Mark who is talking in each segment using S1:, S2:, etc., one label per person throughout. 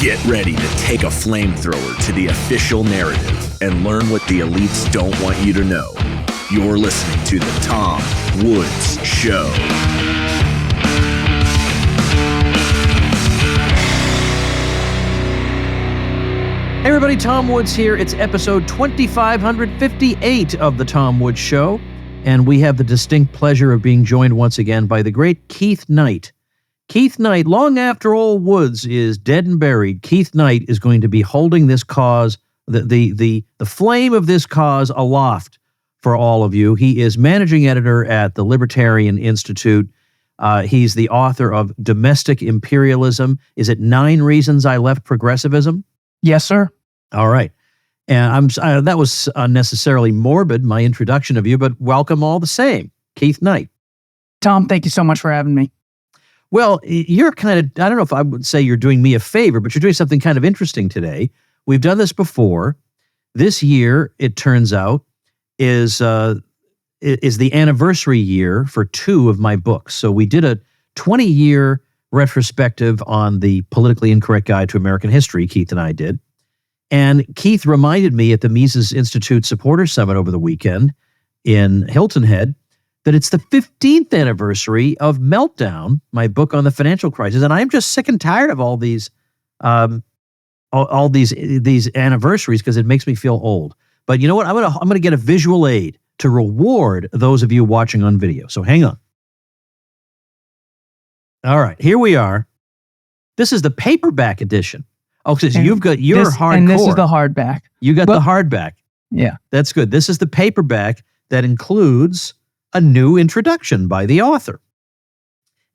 S1: Get ready to take a flamethrower to the official narrative and learn what the elites don't want you to know. You're listening to The Tom Woods Show.
S2: Hey everybody, Tom Woods here. It's episode 2558 of The Tom Woods Show, and we have the distinct pleasure of being joined once again by the great Keith Knight. Keith Knight, long after old Woods is dead and buried, Keith Knight is going to be holding this cause, the flame of this cause aloft for all of you. He is managing editor at the Libertarian Institute. He's the author of Domestic Imperialism. Is it 9 Reasons I Left Progressivism?
S3: Yes, sir.
S2: All right. And that was unnecessarily morbid, my introduction of you, but welcome all the same. Keith Knight.
S3: Tom, thank you so much for having me.
S2: Well, you're kind of, I don't know if I would say you're doing me a favor, but you're doing something kind of interesting today. We've done this before. This year, it turns out, is the anniversary year for 2 of my books. So we did a 20-year retrospective on the Politically Incorrect Guide to American History, Keith and I did. And Keith reminded me at the Mises Institute Supporter Summit over the weekend in Hilton Head that it's the 15th anniversary of Meltdown, my book on the financial crisis, and I'm just sick and tired of all these these anniversaries because it makes me feel old. But you know what? I'm gonna get a visual aid to reward those of you watching on video. So hang on. All right, here we are. This is the paperback edition. Oh, so you've got your hardcore.
S3: And this is the hardback.
S2: You got the hardback.
S3: Yeah.
S2: That's good. This is the paperback that includes a new introduction by the author.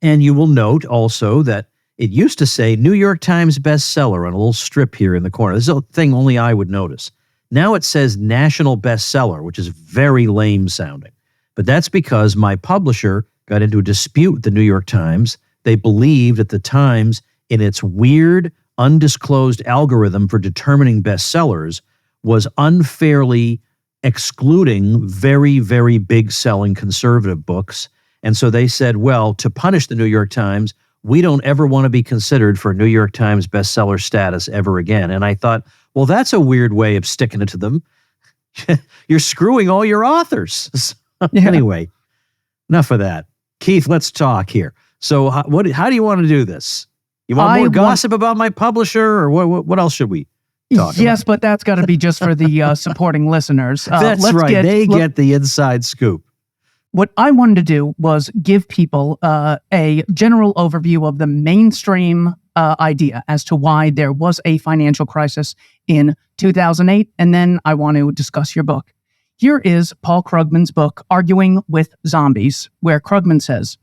S2: And you will note also that it used to say New York Times bestseller on a little strip here in the corner. This is a thing only I would notice. Now it says national bestseller, which is very lame sounding. But that's because my publisher got into a dispute with the New York Times. They believed at the Times, in its weird, undisclosed algorithm for determining bestsellers, was unfairly excluding very, very big selling conservative books. And so they said, well, to punish the New York Times, we don't ever want to be considered for New York Times bestseller status ever again. And I thought, well, that's a weird way of sticking it to them. You're screwing all your authors.
S3: Yeah.
S2: Anyway, enough of that. Keith, let's talk here. So how do you want to do this? You want more gossip about my publisher, or what else should we talk about?
S3: Yes, but that's got to be just for the supporting listeners.
S2: That's right. They get the inside scoop.
S3: What I wanted to do was give people a general overview of the mainstream idea as to why there was a financial crisis in 2008, and then I want to discuss your book. Here is Paul Krugman's book, Arguing with Zombies, where Krugman says,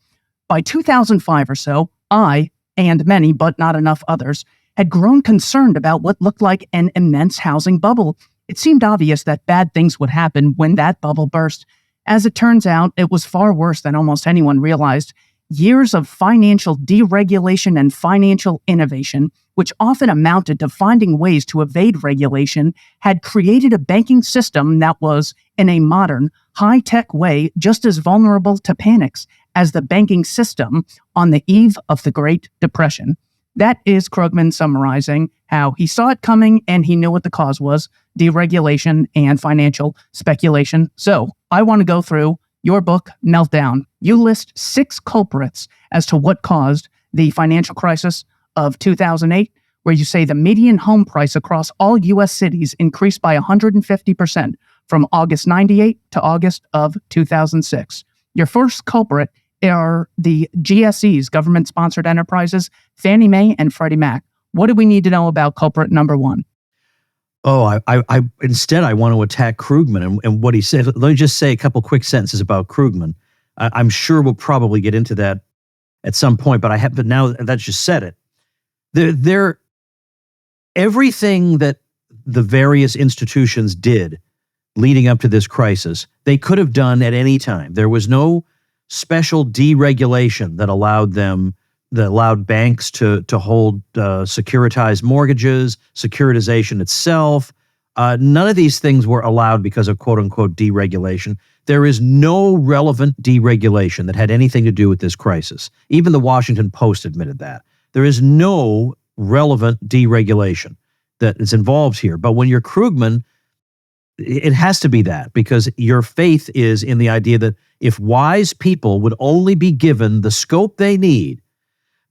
S3: by 2005 or so, I, and many, but not enough others, had grown concerned about what looked like an immense housing bubble. It seemed obvious that bad things would happen when that bubble burst. As it turns out, it was far worse than almost anyone realized. Years of financial deregulation and financial innovation, which often amounted to finding ways to evade regulation, had created a banking system that was, in a modern, high-tech way, just as vulnerable to panics as the banking system on the eve of the Great Depression. That is Krugman summarizing how he saw it coming and he knew what the cause was: deregulation and financial speculation. So I want to go through your book, Meltdown. You list 6 culprits as to what caused the financial crisis of 2008, where you say the median home price across all U.S. cities increased by 150% from August 98 to August of 2006. Your first culprit are the GSEs, government-sponsored enterprises, Fannie Mae and Freddie Mac. What do we need to know about culprit number 1?
S2: Oh, I instead I want to attack Krugman and what he said. Let me just say a couple quick sentences about Krugman. I'm sure we'll probably get into that at some point, but now that you said it, everything that the various institutions did leading up to this crisis, they could have done at any time. There was no special deregulation that allowed banks to hold securitized mortgages, securitization itself. None of these things were allowed because of quote-unquote deregulation. There is no relevant deregulation that had anything to do with this crisis. Even the Washington Post admitted that. There is no relevant deregulation that is involved here. But when you're Krugman, it has to be that, because your faith is in the idea that if wise people would only be given the scope they need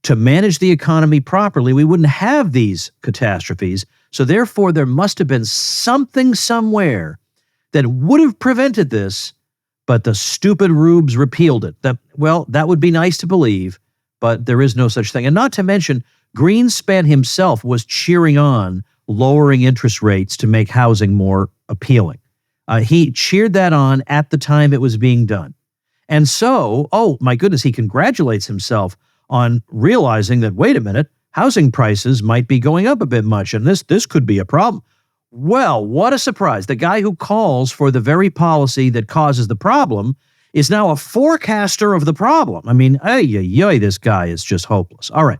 S2: to manage the economy properly, we wouldn't have these catastrophes. So therefore, there must have been something somewhere that would have prevented this, but the stupid rubes repealed it. That would be nice to believe, but there is no such thing. And not to mention, Greenspan himself was cheering on lowering interest rates to make housing more appealing. He cheered that on at the time it was being done. And so, oh my goodness, he congratulates himself on realizing that, wait a minute, housing prices might be going up a bit much, and this could be a problem. Well, what a surprise. The guy who calls for the very policy that causes the problem is now a forecaster of the problem. I mean, this guy is just hopeless. All right.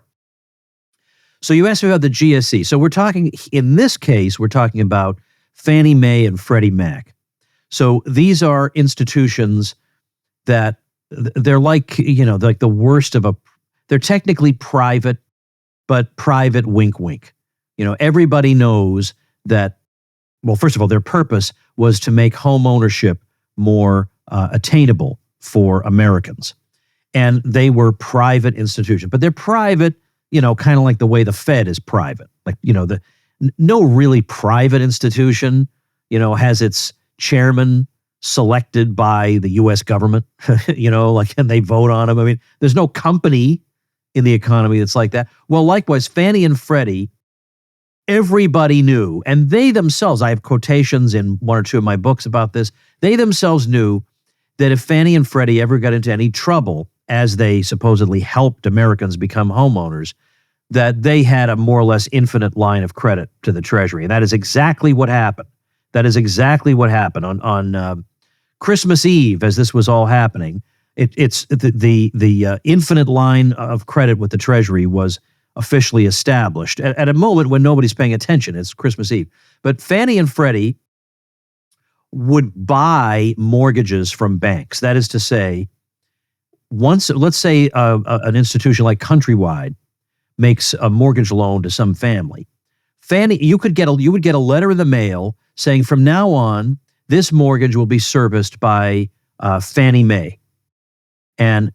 S2: So you asked me about the GSE. So we're talking, in this case, we're talking about Fannie Mae and Freddie Mac. So these are institutions that they're like the worst of they're technically private, but private wink, wink. Everybody knows that, well, first of all, their purpose was to make home ownership more attainable for Americans. And they were private institutions, but they're private, kind of like the way the Fed is private. Like, no really private institution, has its chairman selected by the U.S. government, and they vote on him. I mean, there's no company in the economy that's like that. Well, likewise, Fannie and Freddie, everybody knew, and they themselves, I have quotations in one or two of my books about this, they themselves knew that if Fannie and Freddie ever got into any trouble, as they supposedly helped Americans become homeowners, that they had a more or less infinite line of credit to the Treasury. And that is exactly what happened. That is exactly what happened on Christmas Eve, as this was all happening. It's the infinite line of credit with the Treasury was officially established at a moment when nobody's paying attention. It's Christmas Eve. But Fannie and Freddie would buy mortgages from banks. That is to say, once, let's say an institution like Countrywide makes a mortgage loan to some family, Fannie, you would get a letter in the mail saying, from now on, this mortgage will be serviced by Fannie Mae. And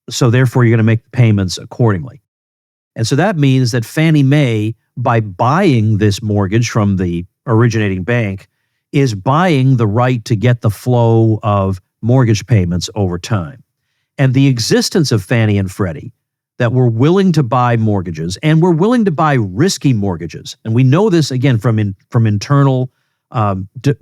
S2: so therefore, you're going to make the payments accordingly. And so that means that Fannie Mae, by buying this mortgage from the originating bank, is buying the right to get the flow of mortgage payments over time. And the existence of Fannie and Freddie that were willing to buy mortgages and were willing to buy risky mortgages. And we know this, again, from internal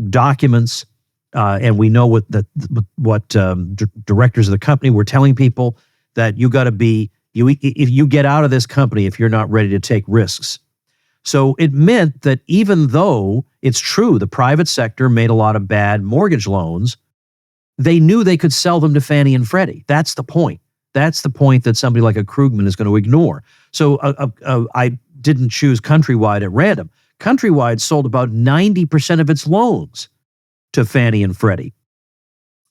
S2: documents, and we know what directors of the company were telling people, that you got to be, if you get out of this company if you're not ready to take risks. So it meant that even though it's true the private sector made a lot of bad mortgage loans, they knew they could sell them to Fannie and Freddie. That's the point. That's the point that somebody like a Krugman is going to ignore. So I didn't choose Countrywide at random. Countrywide sold about 90% of its loans to Fannie and Freddie.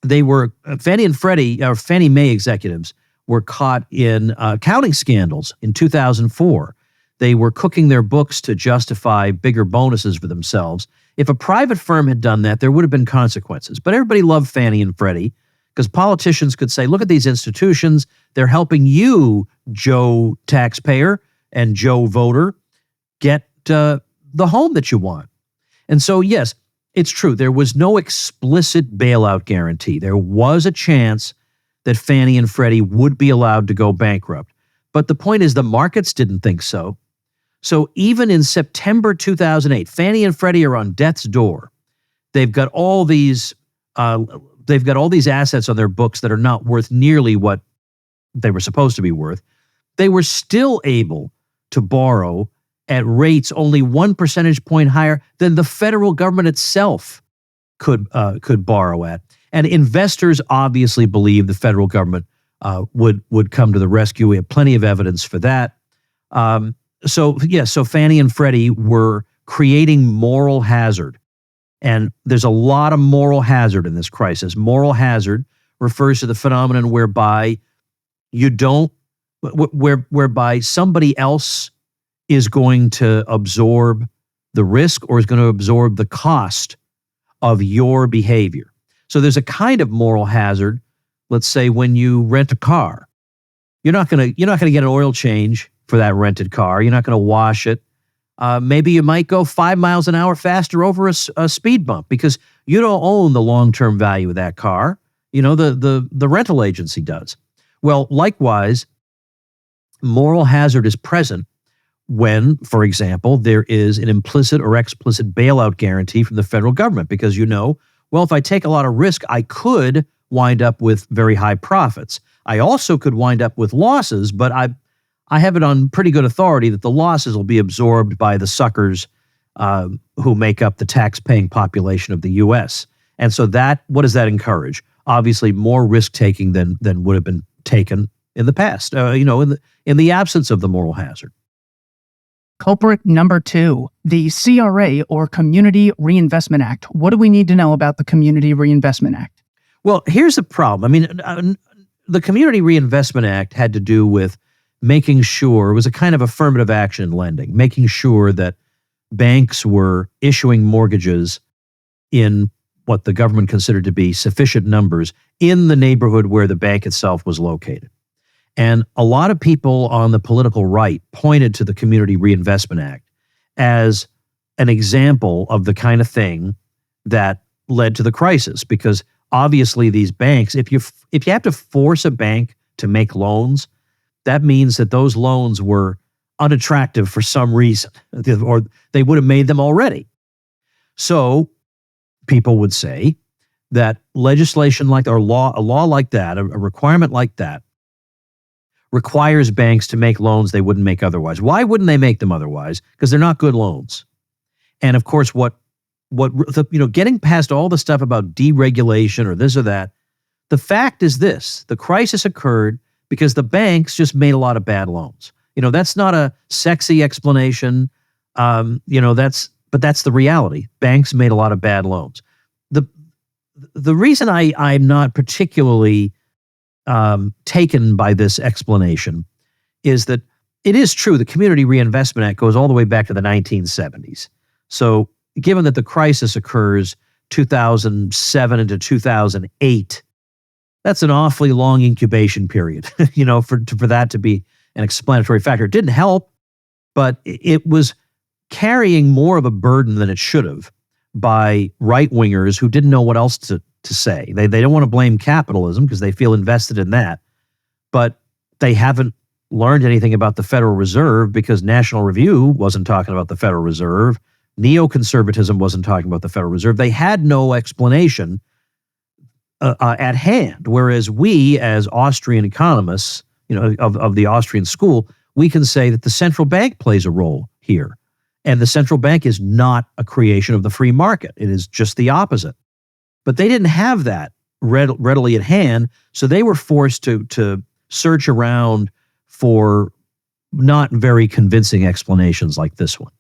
S2: They were Fannie and Freddie, or Fannie Mae executives, were caught in accounting scandals in 2004. They were cooking their books to justify bigger bonuses for themselves. If a private firm had done that, there would have been consequences. But everybody loved Fannie and Freddie because politicians could say, look at these institutions. They're helping you, Joe taxpayer and Joe voter, get the home that you want. And so, yes, it's true. There was no explicit bailout guarantee. There was a chance that Fannie and Freddie would be allowed to go bankrupt. But the point is, the markets didn't think so. So even in September 2008, Fannie and Freddie are on death's door. They've got all these assets on their books that are not worth nearly what they were supposed to be worth. They were still able to borrow at rates only 1 percentage point higher than the federal government itself could borrow at. And investors obviously believe the federal government would come to the rescue. We have plenty of evidence for that. So Fannie and Freddie were creating moral hazard. And there's a lot of moral hazard in this crisis. Moral hazard refers to the phenomenon whereby whereby somebody else is going to absorb the risk or is going to absorb the cost of your behavior. So there's a kind of moral hazard. Let's say when you rent a car, you're not going to get an oil change for that rented car. You're not going to wash it. Maybe you might go 5 miles an hour faster over a speed bump because you don't own the long-term value of that car. The rental agency does. Well, likewise, moral hazard is present when, for example, there is an implicit or explicit bailout guarantee from the federal government because well, if I take a lot of risk, I could wind up with very high profits. I also could wind up with losses, but I have it on pretty good authority that the losses will be absorbed by the suckers who make up the tax-paying population of the U.S. And so what does that encourage? Obviously, more risk-taking than would have been taken in the past, in the absence of the moral hazard.
S3: Culprit number 2, the CRA, or Community Reinvestment Act. What do we need to know about the Community Reinvestment Act?
S2: Well, here's the problem. The Community Reinvestment Act had to do with making sure, it was a kind of affirmative action lending, making sure that banks were issuing mortgages in what the government considered to be sufficient numbers in the neighborhood where the bank itself was located. And a lot of people on the political right pointed to the Community Reinvestment Act as an example of the kind of thing that led to the crisis, because obviously these banks, if you have to force a bank to make loans, that means that those loans were unattractive for some reason, or they would have made them already. So people would say that legislation like, or a law like that, a requirement like that, requires banks to make loans they wouldn't make otherwise. Why wouldn't they make them otherwise? Because they're not good loans. And of course, getting past all the stuff about deregulation or this or that, the fact is this: the crisis occurred because the banks just made a lot of bad loans. That's not a sexy explanation. But that's the reality. Banks made a lot of bad loans. The reason I'm not particularly taken by this explanation is that it is true the Community Reinvestment Act goes all the way back to the 1970s. So given that the crisis occurs 2007 into 2008, that's an awfully long incubation period, for that to be an explanatory factor. It didn't help, but it was carrying more of a burden than it should have by right-wingers who didn't know what else to say. They don't want to blame capitalism because they feel invested in that, but they haven't learned anything about the Federal Reserve because National Review wasn't talking about the Federal Reserve. Neoconservatism wasn't talking about the Federal Reserve. They had no explanation at hand, whereas we, as Austrian economists, of the Austrian school, we can say that the central bank plays a role here. And the central bank is not a creation of the free market. It is just the opposite. But they didn't have that readily at hand, so they were forced to search around for not very convincing explanations like this one.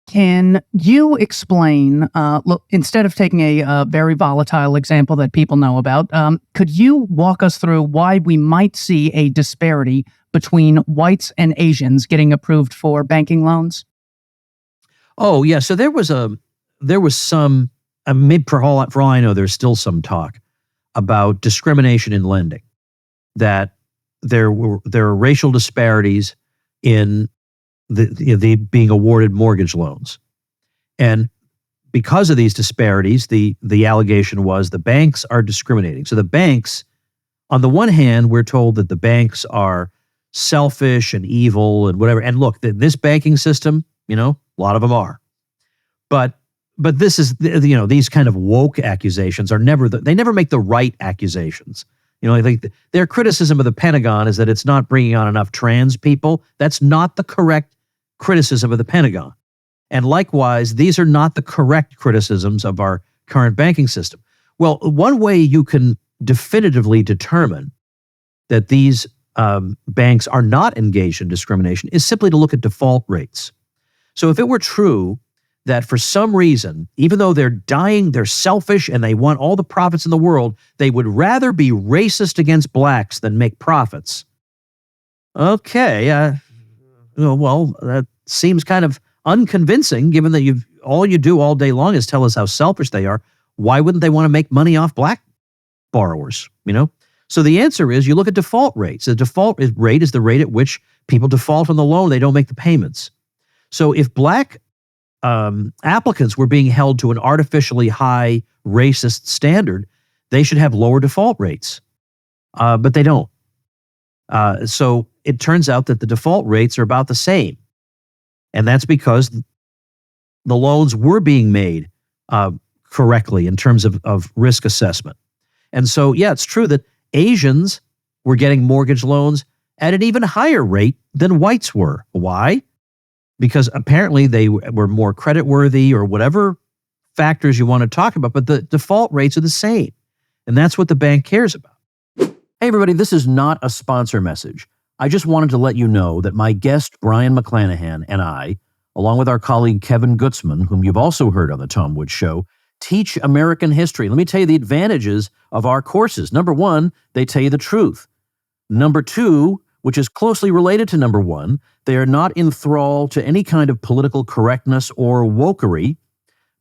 S3: Can you explain, look, instead of taking a very volatile example that people know about, could you walk us through why we might see a disparity between whites and Asians getting approved for banking loans?
S2: Oh, yeah. So there was some, maybe for all I know, there's still some talk about discrimination in lending, that there are racial disparities in the being awarded mortgage loans. And because of these disparities, the allegation was the banks are discriminating. So the banks, on the one hand, we're told that the banks are selfish and evil and whatever. And look, this banking system, a lot of them are. But this is, these kind of woke accusations they never make the right accusations. I think their criticism of the Pentagon is that it's not bringing on enough trans people. That's not the correct criticism of the Pentagon. And likewise, these are not the correct criticisms of our current banking system. Well, one way you can definitively determine that these banks are not engaged in discrimination is simply to look at default rates. So if it were true that for some reason, even though they're dying, they're selfish, and they want all the profits in the world, they would rather be racist against blacks than make profits. Okay, Well, that seems kind of unconvincing given that all you do all day long is tell us how selfish they are. Why wouldn't they want to make money off black borrowers, So the answer is you look at default rates. The default rate is the rate at which people default on the loan. They don't make the payments. So if black applicants were being held to an artificially high racist standard, they should have lower default rates, but they don't. So it turns out that the default rates are about the same. And that's because the loans were being made correctly in terms of risk assessment. And so, yeah, it's true that Asians were getting mortgage loans at an even higher rate than whites were. Why? Because apparently they were more creditworthy or whatever factors you want to talk about, but the default rates are the same. And that's what the bank cares about. Hey, everybody, this is not a sponsor message. I just wanted to let you know that my guest, Brian McClanahan, and I, along with our colleague Kevin Gutzman, whom you've also heard on the Tom Woods Show, teach American history. Let me tell you the advantages of our courses. Number one, they tell you the truth. Number two, which is closely related to number one, they are not enthralled to any kind of political correctness or wokery.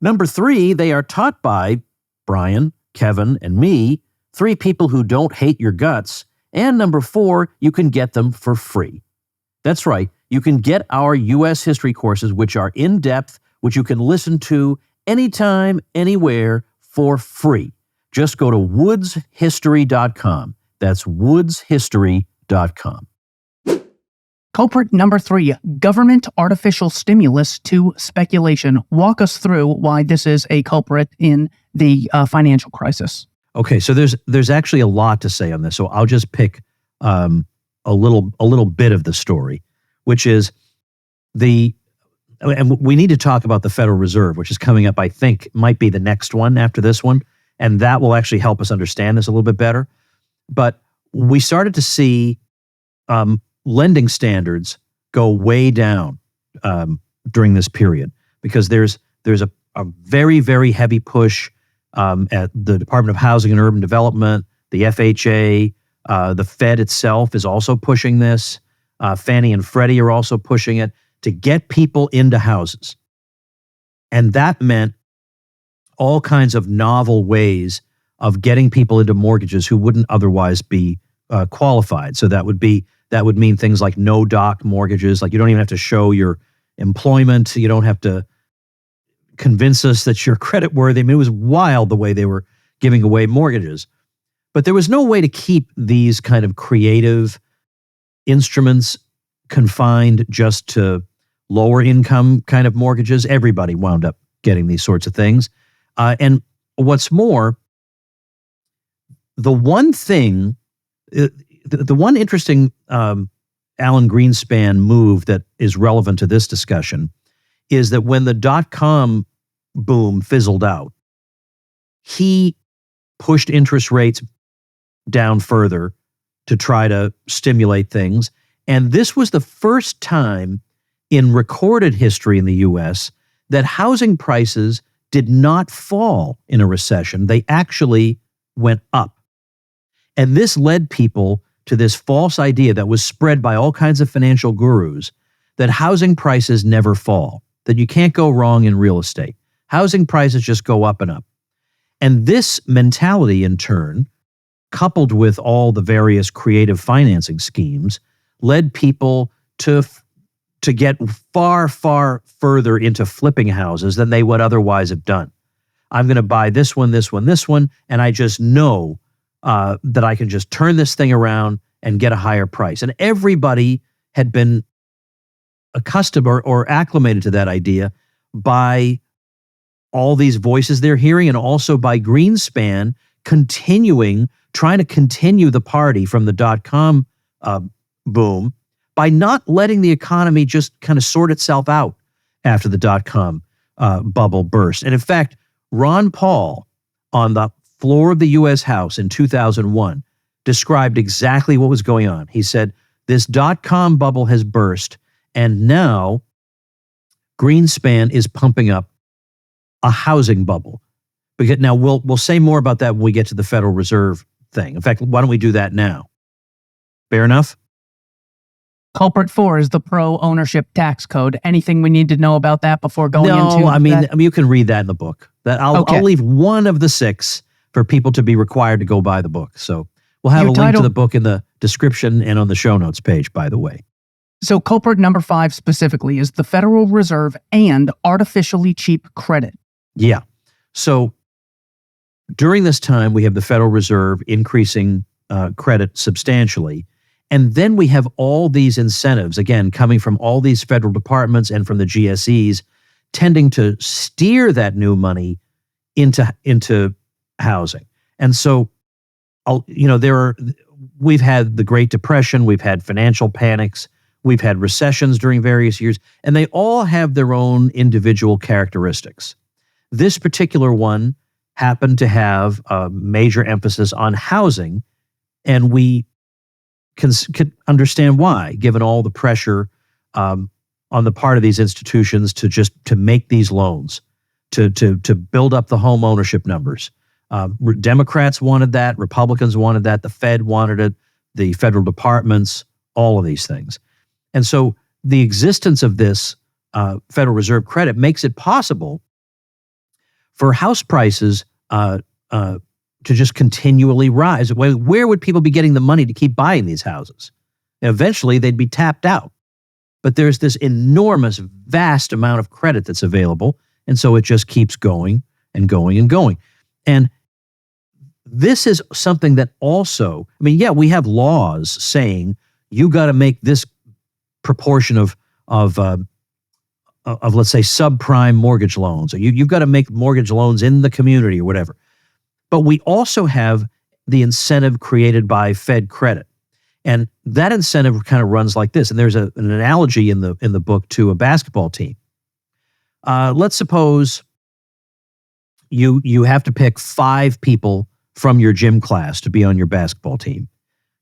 S2: Number three, they are taught by Brian, Kevin, and me, three people who don't hate your guts. And number four, you can get them for free. That's right. You can get our U.S. history courses, which are in-depth, which you can listen to anytime, anywhere, for free. Just go to woodshistory.com. That's woodshistory.com.
S3: Culprit number 3, government artificial stimulus to speculation. Walk us through why this is a culprit in the financial crisis.
S2: Okay, so there's actually a lot to say on this. So I'll just pick a little bit of the story, which is and we need to talk about the Federal Reserve, which is coming up, I think, might be the next one after this one, and that will actually help us understand this a little bit better. But we started to see lending standards go way down during this period because there's a very, very heavy push at the Department of Housing and Urban Development, the FHA, the Fed itself is also pushing this. Fannie and Freddie are also pushing it to get people into houses. And that meant all kinds of novel ways of getting people into mortgages who wouldn't otherwise be qualified. So that would mean things like no-doc mortgages, like you don't even have to show your employment. You don't have to convince us that you're creditworthy. I mean, it was wild the way they were giving away mortgages. But there was no way to keep these kind of creative instruments confined just to lower income kind of mortgages. Everybody wound up getting these sorts of things. And what's more, the one interesting Alan Greenspan move that is relevant to this discussion is that when the dot-com boom fizzled out, he pushed interest rates down further to try to stimulate things. And this was the first time in recorded history in the U.S. that housing prices did not fall in a recession. They actually went up. And this led people to this false idea that was spread by all kinds of financial gurus that housing prices never fall, that you can't go wrong in real estate. Housing prices just go up and up. And this mentality, in turn, coupled with all the various creative financing schemes, led people to get far, far further into flipping houses than they would otherwise have done. I'm going to buy this one, and I just know that I can just turn this thing around and get a higher price. And everybody had been accustomed or acclimated to that idea by all these voices they're hearing, and also by Greenspan trying to continue the party from the dot-com boom by not letting the economy just kind of sort itself out after the dot-com bubble burst. And in fact, Ron Paul on the floor of the U.S. House in 2001 described exactly what was going on. He said, this dot-com bubble has burst, and now Greenspan is pumping up a housing bubble. Because now we'll say more about that when we get to the Federal Reserve thing. In fact, why don't we do that now? Fair enough?
S3: Culprit 4 is the pro-ownership tax code. Anything we need to know about that before going into
S2: No, I mean,
S3: that?
S2: you can read that in the book. I'll leave one of the 6 for people to be required to go buy the book. So we'll have a link to the book in the description and on the show notes page, by the way.
S3: So culprit number 5 specifically is the Federal Reserve and artificially cheap credit.
S2: Yeah. So during this time, we have the Federal Reserve increasing credit substantially. And then we have all these incentives, again, coming from all these federal departments and from the GSEs, tending to steer that new money into housing. And so, we've had the Great Depression, we've had financial panics, we've had recessions during various years, and they all have their own individual characteristics. This particular one happened to have a major emphasis on housing, and we can understand why, given all the pressure on the part of these institutions to make these loans, to build up the home ownership numbers. Democrats wanted that, Republicans wanted that, the Fed wanted it, the federal departments, all of these things. And so the existence of this Federal Reserve credit makes it possible for house prices to just continually rise. Where would people be getting the money to keep buying these houses? Eventually, they'd be tapped out. But there's this enormous, vast amount of credit that's available, and so it just keeps going and going and going. And this is something that also, we have laws saying you got to make this proportion of let's say subprime mortgage loans, or you've got to make mortgage loans in the community or whatever. But we also have the incentive created by Fed credit. And that incentive kind of runs like this. And there's an analogy in the book to a basketball team. Let's suppose you have to pick 5 people from your gym class to be on your basketball team.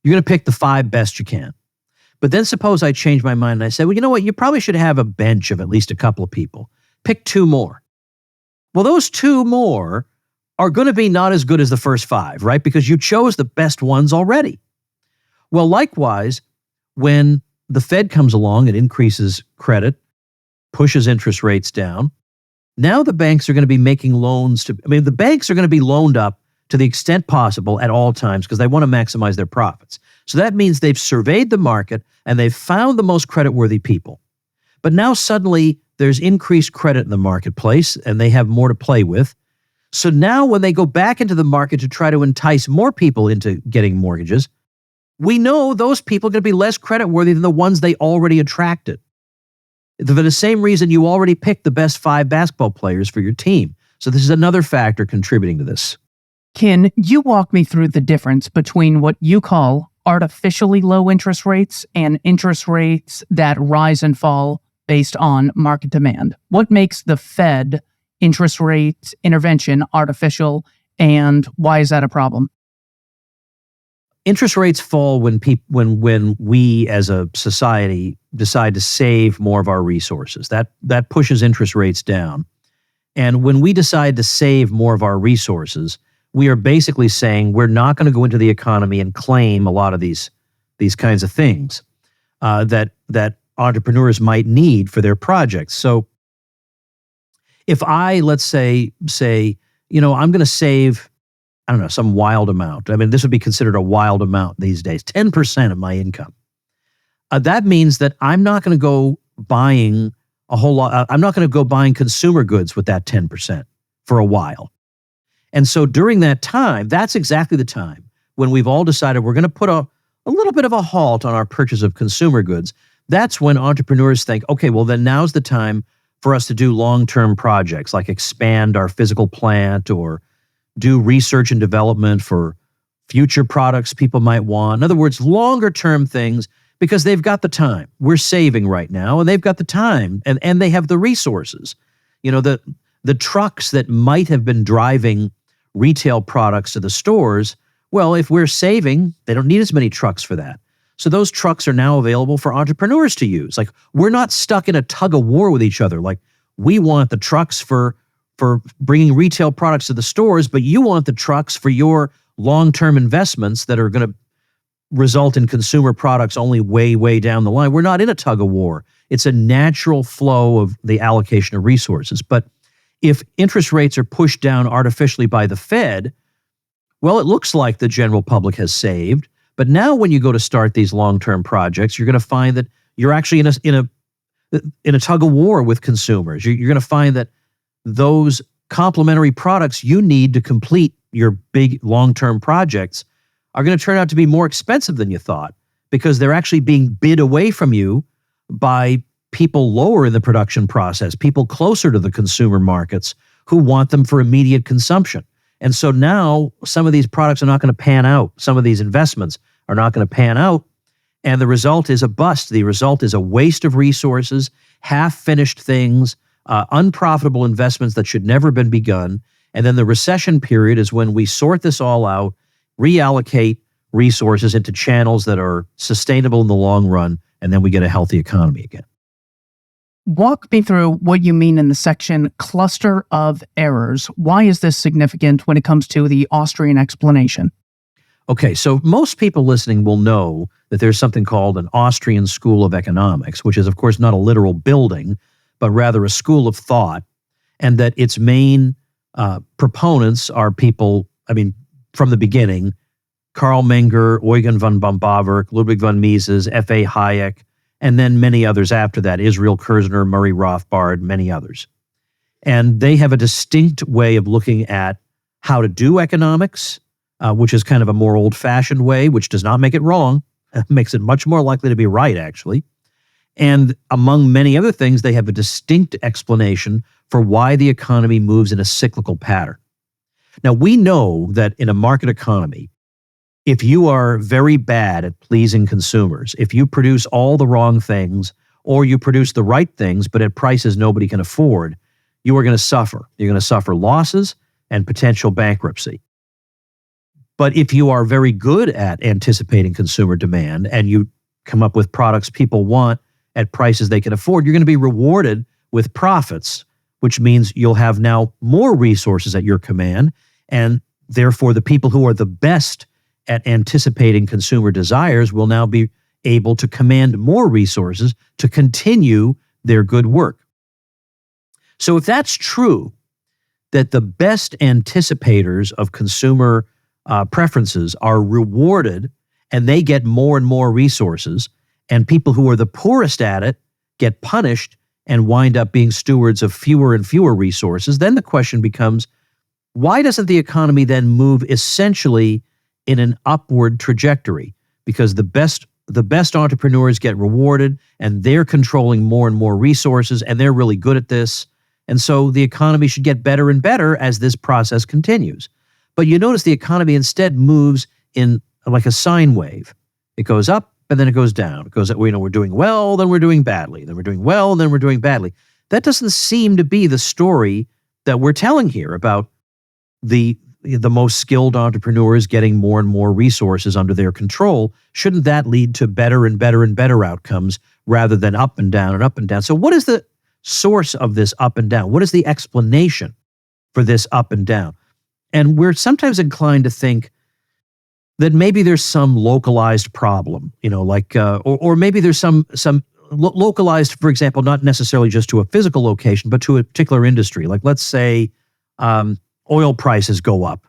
S2: You're going to pick the 5 best you can. But then suppose I change my mind and I say, well, you know what? You probably should have a bench of at least a couple of people. Pick 2 more. Well, those 2 more are going to be not as good as the first 5, right? Because you chose the best ones already. Well, likewise, when the Fed comes along and increases credit, pushes interest rates down, now the banks are going to be making loans the banks are going to be loaned up to the extent possible at all times because they want to maximize their profits. So that means they've surveyed the market and they've found the most creditworthy people. But now suddenly there's increased credit in the marketplace and they have more to play with. So now when they go back into the market to try to entice more people into getting mortgages, we know those people are going to be less creditworthy than the ones they already attracted. For the same reason you already picked the best 5 basketball players for your team. So this is another factor contributing to this.
S3: Can you walk me through the difference between what you call artificially low interest rates and interest rates that rise and fall based on market demand? What makes the Fed interest rate intervention artificial, and why is that a problem?
S2: Interest rates fall when we as a society decide to save more of our resources. That pushes interest rates down. And when we decide to save more of our resources, we are basically saying we're not going to go into the economy and claim a lot of these kinds of things that entrepreneurs might need for their projects. So if I, let's say, I'm going to save, I don't know, some wild amount. This would be considered a wild amount these days, 10% of my income. That means that I'm not going to go buying a whole lot. I'm not going to go buying consumer goods with that 10% for a while. And so during that time, that's exactly the time when we've all decided we're going to put a little bit of a halt on our purchase of consumer goods. That's when entrepreneurs think, okay, well, then now's the time for us to do long-term projects like expand our physical plant or do research and development for future products people might want. In other words, longer-term things because they've got the time. We're saving right now, and they've got the time, and they have the resources. The trucks that might have been driving retail products to the stores, well, if we're saving, they don't need as many trucks for that. So those trucks are now available for entrepreneurs to use. Like, we're not stuck in a tug of war with each other. Like, we want the trucks for bringing retail products to the stores, but you want the trucks for your long-term investments that are going to result in consumer products only way, way down the line. We're not in a tug of war. It's a natural flow of the allocation of resources. But if interest rates are pushed down artificially by the Fed, well, it looks like the general public has saved. But now when you go to start these long-term projects, you're going to find that you're actually in a tug of war with consumers. You're going to find that those complementary products you need to complete your big long-term projects are going to turn out to be more expensive than you thought, because they're actually being bid away from you by people lower in the production process, people closer to the consumer markets who want them for immediate consumption. And so now some of these products are not going to pan out. Some of these investments are not going to pan out. And the result is a bust. The result is a waste of resources, half-finished things, unprofitable investments that should never have been begun. And then the recession period is when we sort this all out, reallocate resources into channels that are sustainable in the long run, and then we get a healthy economy again.
S3: Walk me through what you mean in the section cluster of errors. Why is this significant when it comes to the Austrian explanation?
S2: Okay, so most people listening will know that there's something called an Austrian School of Economics, which is, of course, not a literal building, but rather a school of thought, and that its main proponents are people, from the beginning, Karl Menger, Eugen von Bombawerk, Ludwig von Mises, F.A. Hayek, and then many others after that, Israel Kirzner, Murray Rothbard, many others. And they have a distinct way of looking at how to do economics, which is kind of a more old-fashioned way, which does not make it wrong. It makes it much more likely to be right, actually. And among many other things, they have a distinct explanation for why the economy moves in a cyclical pattern. Now, we know that in a market economy, if you are very bad at pleasing consumers, if you produce all the wrong things, or you produce the right things, but at prices nobody can afford, you are going to suffer. You're going to suffer losses and potential bankruptcy. But if you are very good at anticipating consumer demand and you come up with products people want at prices they can afford, you're going to be rewarded with profits, which means you'll have now more resources at your command. And therefore, the people who are the best at anticipating consumer desires will now be able to command more resources to continue their good work. So if that's true, that the best anticipators of consumer preferences are rewarded and they get more and more resources, and people who are the poorest at it get punished and wind up being stewards of fewer and fewer resources, then the question becomes, why doesn't the economy then move essentially in an upward trajectory? Because the best entrepreneurs get rewarded and they're controlling more and more resources and they're really good at this. And so the economy should get better and better as this process continues. But you notice the economy instead moves in like a sine wave. It goes up and then it goes down. It goes, we're doing well, then we're doing badly. Then we're doing well, and then we're doing badly. That doesn't seem to be the story that we're telling here about the most skilled entrepreneurs getting more and more resources under their control. Shouldn't that lead to better and better and better outcomes rather than up and down and up and down? So what is the source of this up and down? What is the explanation for this up and down? And we're sometimes inclined to think that maybe there's some localized problem, or maybe there's some localized, for example, not necessarily just to a physical location, but to a particular industry. Like let's say oil prices go up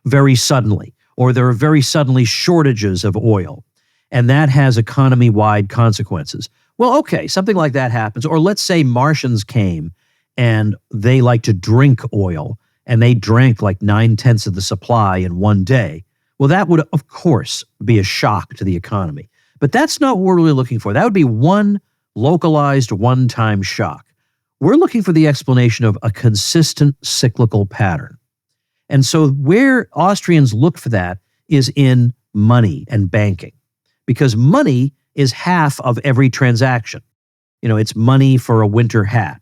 S2: very suddenly, or there are very suddenly shortages of oil, and that has economy-wide consequences. Well, okay, something like that happens. Or let's say Martians came and they like to drink oil, and they drank like 9/10 of the supply in one day. Well, that would, of course, be a shock to the economy. But that's not what we're really looking for. That would be one localized, one-time shock. We're looking for the explanation of a consistent cyclical pattern. And so where Austrians look for that is in money and banking, because money is half of every transaction. It's money for a winter hat,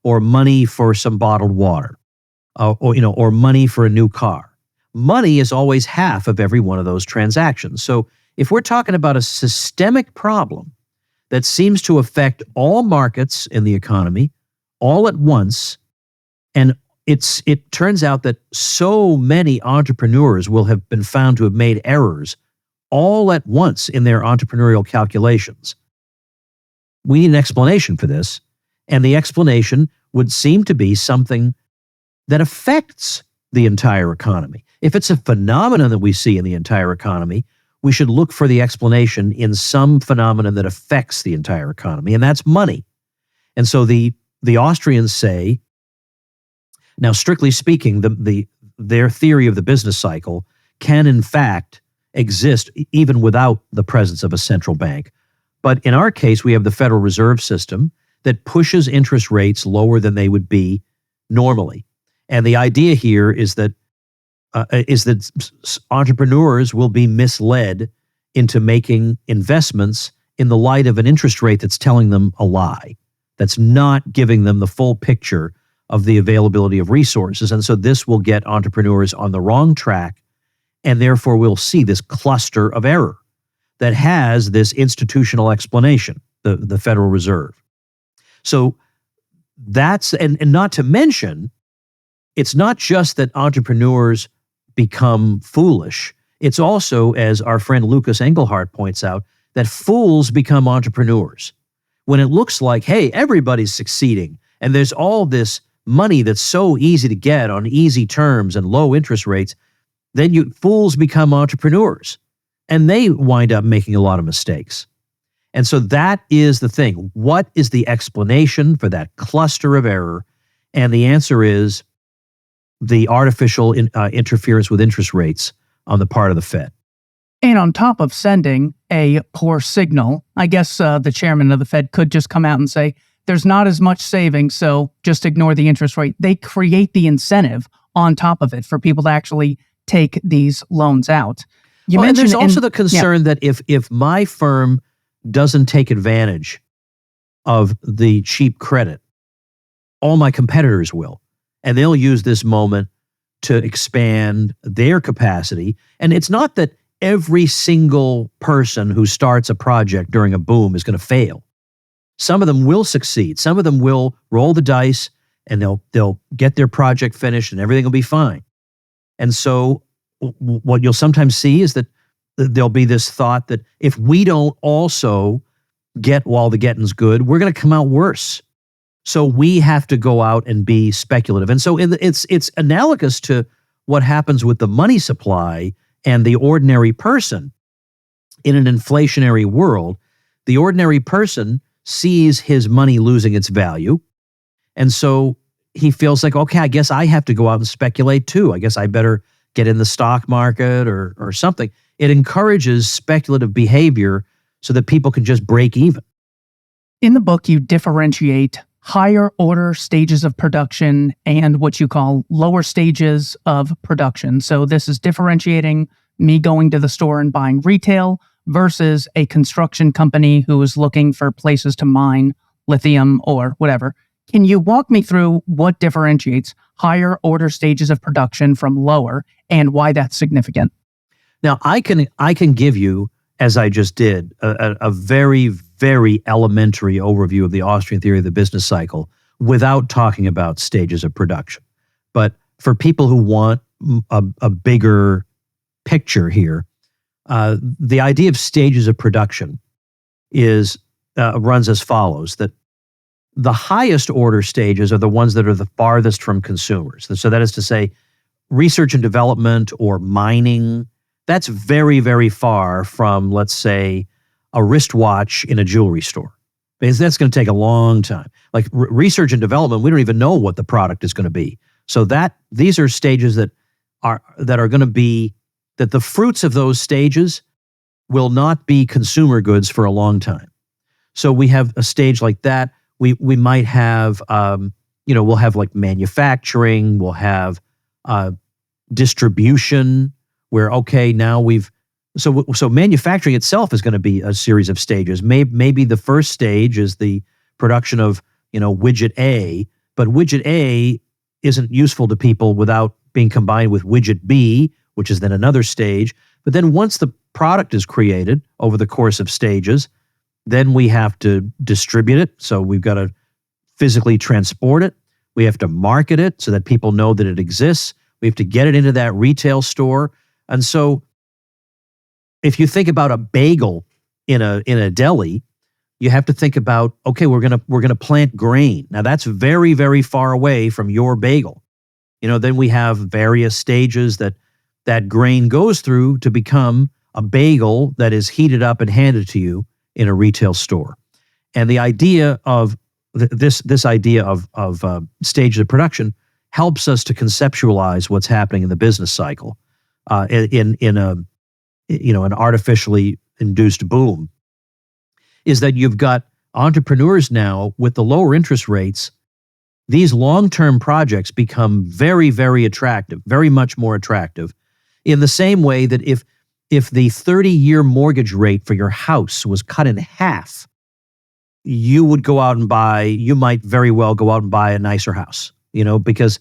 S2: or money for some bottled water, or money for a new car. Money is always half of every one of those transactions. So if we're talking about a systemic problem that seems to affect all markets in the economy all at once, and it turns out that so many entrepreneurs will have been found to have made errors all at once in their entrepreneurial calculations. We need an explanation for this, and the explanation would seem to be something that affects the entire economy. If it's a phenomenon that we see in the entire economy, we should look for the explanation in some phenomenon that affects the entire economy, and that's money. And so the Austrians say, now strictly speaking, their theory of the business cycle can in fact exist even without the presence of a central bank. But in our case, we have the Federal Reserve System that pushes interest rates lower than they would be normally. And the idea here is that entrepreneurs will be misled into making investments in the light of an interest rate that's telling them a lie, that's not giving them the full picture of the availability of resources. And so this will get entrepreneurs on the wrong track, and therefore we'll see this cluster of error that has this institutional explanation, the Federal Reserve. So that's, and not to mention, it's not just that entrepreneurs become foolish. It's also, as our friend Lucas Engelhardt points out, that fools become entrepreneurs. When it looks like, hey, everybody's succeeding, and there's all this money that's so easy to get on easy terms and low interest rates, then fools become entrepreneurs, and they wind up making a lot of mistakes. And so that is the thing. What is the explanation for that cluster of error? And the answer is the artificial interference with interest rates on the part of the Fed.
S3: And on top of sending a poor signal, I guess the chairman of the Fed could just come out and say, there's not as much savings, so just ignore the interest rate. They create the incentive on top of it for people to actually take these loans out.
S2: And there's also the concern that if my firm doesn't take advantage of the cheap credit, all my competitors will. And they'll use this moment to expand their capacity. And it's not that every single person who starts a project during a boom is going to fail. Some of them will succeed. Some of them will roll the dice, and they'll get their project finished and everything will be fine. And so what you'll sometimes see is that there'll be this thought that if we don't also get while the getting's good, we're going to come out worse. So we have to go out and be speculative. And so it's analogous to what happens with the money supply and the ordinary person. In an inflationary world, the ordinary person sees his money losing its value. And so he feels like, okay, I guess I have to go out and speculate too. I guess I better get in the stock market or something. It encourages speculative behavior so that people can just break even.
S3: In the book, you differentiate higher order stages of production and what you call lower stages of production. So this is differentiating me going to the store and buying retail versus a construction company who is looking for places to mine lithium or whatever. Can you walk me through what differentiates higher order stages of production from lower and why that's significant?
S2: Now, I can give you, as I just did, a very, very elementary overview of the Austrian theory of the business cycle without talking about stages of production. But for people who want a bigger picture here, the idea of stages of production runs as follows: that the highest order stages are the ones that are the farthest from consumers. So that is to say, research and development or mining, that's very, very far from, let's say, a wristwatch in a jewelry store. Because that's going to take a long time. Like research and development, we don't even know what the product is going to be. So these are stages that are going to be, that the fruits of those stages will not be consumer goods for a long time. So we have a stage like that. We might have, we'll have like manufacturing, we'll have distribution, where, okay, now so manufacturing itself is going to be a series of stages. Maybe the first stage is the production of, widget A, but widget A isn't useful to people without being combined with widget B, which is then another stage. But then once the product is created over the course of stages, then we have to distribute it. So we've got to physically transport it. We have to market it so that people know that it exists. We have to get it into that retail store. And so if you think about a bagel in a deli, you have to think about, okay, we're gonna plant grain. Now that's very, very far away from your bagel. Then we have various stages that grain goes through to become a bagel that is heated up and handed to you in a retail store. And the idea of this idea of stages of production helps us to conceptualize what's happening in the business cycle in an artificially induced boom. Is that you've got entrepreneurs now with the lower interest rates. These long-term projects become very, very attractive, very much more attractive, in the same way that if the 30-year mortgage rate for your house was cut in half, you might very well go out and buy a nicer house, because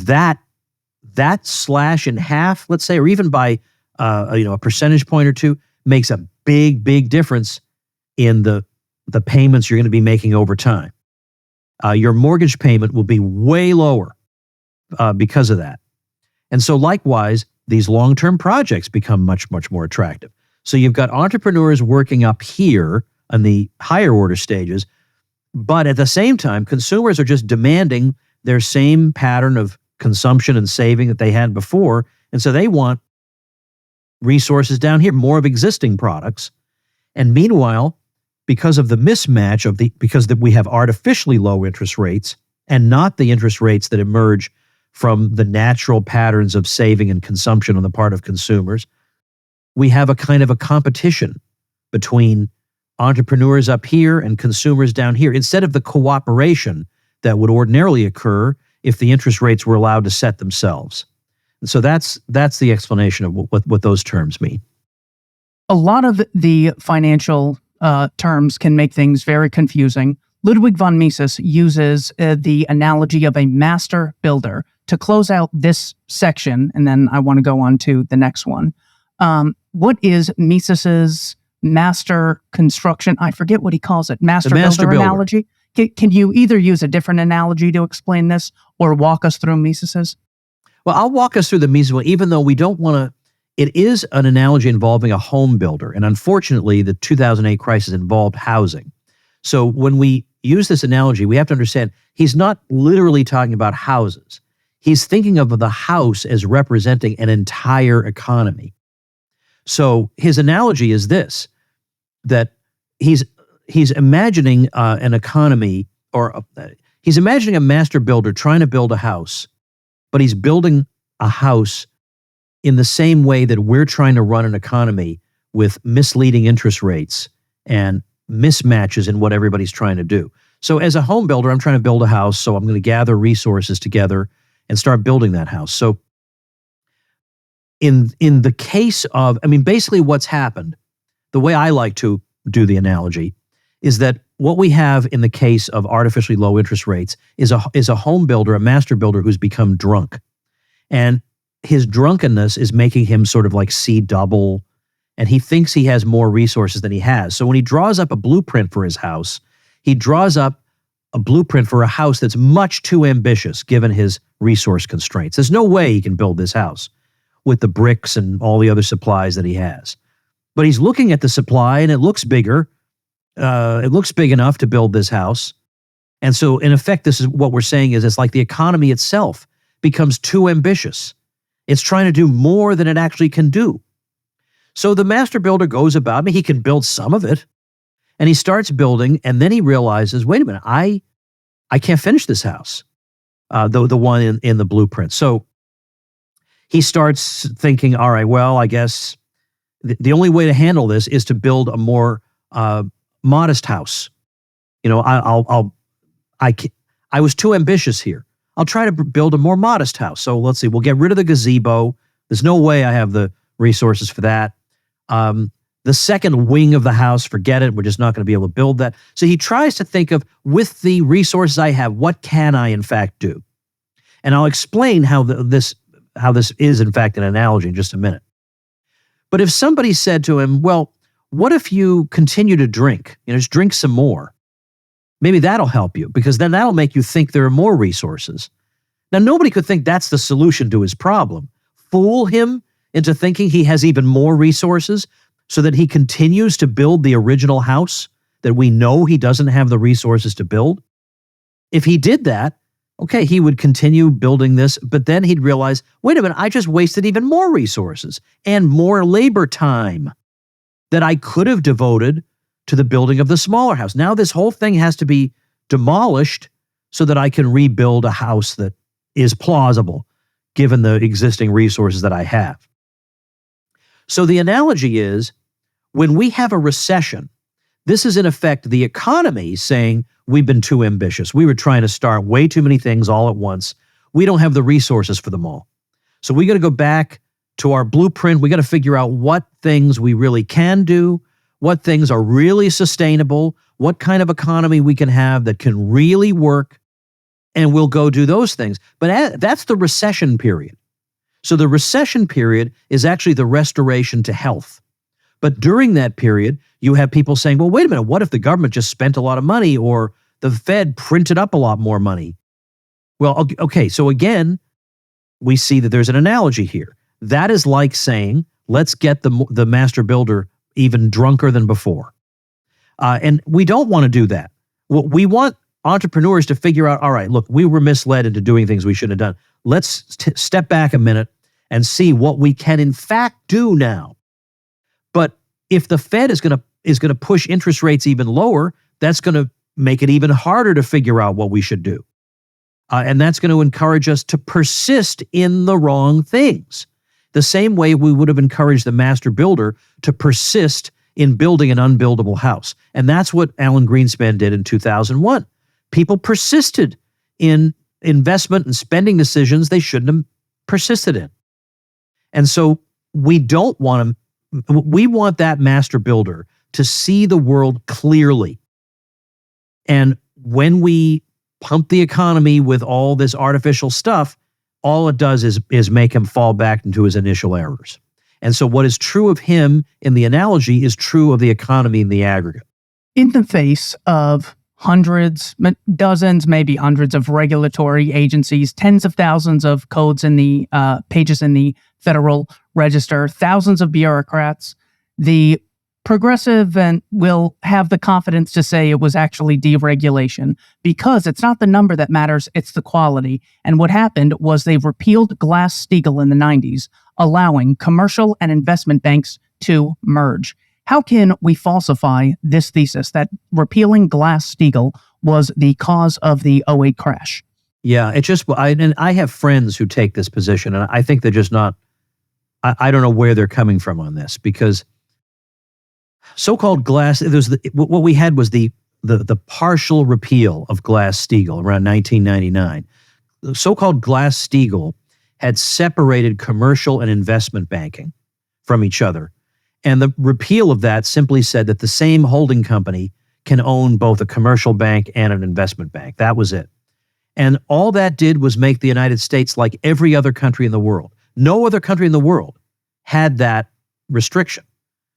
S2: that slash in half, let's say, or even by a percentage point or two, makes a big, big difference in the payments you're going to be making over time. Your mortgage payment will be way lower because of that. And so likewise, these long-term projects become much, much more attractive. So you've got entrepreneurs working up here on the higher order stages, but at the same time, consumers are just demanding their same pattern of consumption and saving that they had before. And so they want resources down here, more of existing products. And meanwhile, because of the mismatch because we have artificially low interest rates and not the interest rates that emerge from the natural patterns of saving and consumption on the part of consumers, we have a kind of a competition between entrepreneurs up here and consumers down here, instead of the cooperation that would ordinarily occur if the interest rates were allowed to set themselves. And so that's the explanation of what those terms mean.
S3: A lot of the financial terms can make things very confusing. Ludwig von Mises uses the analogy of a master builder to close out this section, and then I want to go on to the next one. What is Mises's master construction? I forget what he calls it. Master builder analogy? Can you either use a different analogy to explain this or walk us through Mises's?
S2: Well, I'll walk us through the Mises one, even though we don't want to. It is an analogy involving a home builder. And unfortunately, the 2008 crisis involved housing. So when we use this analogy, we have to understand he's not literally talking about houses. He's thinking of the house as representing an entire economy. So his analogy is this, that he's imagining an economy, or he's imagining a master builder trying to build a house, but he's building a house in the same way that we're trying to run an economy with misleading interest rates and mismatches in what everybody's trying to do. So as a home builder, I'm trying to build a house, so I'm going to gather resources together and start building that house. So in the case of, basically what's happened, the way I like to do the analogy is that what we have in the case of artificially low interest rates is a home builder, a master builder who's become drunk. And his drunkenness is making him sort of like see double, and he thinks he has more resources than he has. So when he draws up a blueprint for his house, he draws up a blueprint for a house that's much too ambitious given his resource constraints. There's no way he can build this house with the bricks and all the other supplies that he has. But he's looking at the supply and it looks bigger. It looks big enough to build this house. And so in effect, this is what we're saying is it's like the economy itself becomes too ambitious. It's trying to do more than it actually can do. So the master builder goes about, he can build some of it, and he starts building, and then he realizes, wait a minute, I can't finish this house, the one in the blueprint. So he starts thinking, all right, well, I guess the only way to handle this is to build a more modest house. I was too ambitious here. I'll try to build a more modest house. So let's see, we'll get rid of the gazebo. There's no way I have the resources for that. The second wing of the house, forget it. We're just not going to be able to build that. So he tries to think of, with the resources I have, what can I in fact do? And I'll explain how this is in fact an analogy in just a minute. But if somebody said to him, well, what if you continue to drink? Just drink some more. Maybe that'll help you, because then that'll make you think there are more resources. Now, nobody could think that's the solution to his problem. Fool him into thinking he has even more resources so that he continues to build the original house that we know he doesn't have the resources to build? If he did that, okay, he would continue building this, but then he'd realize, wait a minute, I just wasted even more resources and more labor time that I could have devoted to the building of the smaller house. Now this whole thing has to be demolished so that I can rebuild a house that is plausible given the existing resources that I have. So the analogy is, when we have a recession, this is in effect the economy saying we've been too ambitious. We were trying to start way too many things all at once. We don't have the resources for them all. So we got to go back to our blueprint. We got to figure out what things we really can do, what things are really sustainable, what kind of economy we can have that can really work, and we'll go do those things. But that's the recession period. So the recession period is actually the restoration to health. But during that period, you have people saying, well, wait a minute, what if the government just spent a lot of money or the Fed printed up a lot more money? Well, okay, so again, we see that there's an analogy here. That is like saying, let's get the master builder even drunker than before. And we don't want to do that. Well, we want entrepreneurs to figure out, all right, look, we were misled into doing things we shouldn't have done. Let's step back a minute and see what we can in fact do now. But if the Fed is going to push interest rates even lower, that's going to make it even harder to figure out what we should do. And that's going to encourage us to persist in the wrong things. The same way we would have encouraged the master builder to persist in building an unbuildable house. And that's what Alan Greenspan did in 2001. People persisted in investment and spending decisions they shouldn't have persisted in. And so we want that master builder to see the world clearly. And when we pump the economy with all this artificial stuff, all it does is make him fall back into his initial errors. And so what is true of him in the analogy is true of the economy in the aggregate.
S3: In the face of hundreds, dozens, maybe hundreds of regulatory agencies, tens of thousands of codes in the pages in the Federal Register, thousands of bureaucrats, the progressive will have the confidence to say it was actually deregulation because it's not the number that matters, it's the quality. And what happened was they repealed Glass-Steagall in the 90s, allowing commercial and investment banks to merge. How can we falsify this thesis that repealing Glass-Steagall was the cause of the 2008 crash?
S2: Yeah, I have friends who take this position, and I think they're just not, I don't know where they're coming from on this, because so-called what we had was the partial repeal of Glass-Steagall around 1999. The so-called Glass-Steagall had separated commercial and investment banking from each other. And the repeal of that simply said that the same holding company can own both a commercial bank and an investment bank. That was it. And all that did was make the United States like every other country in the world. No other country in the world had that restriction.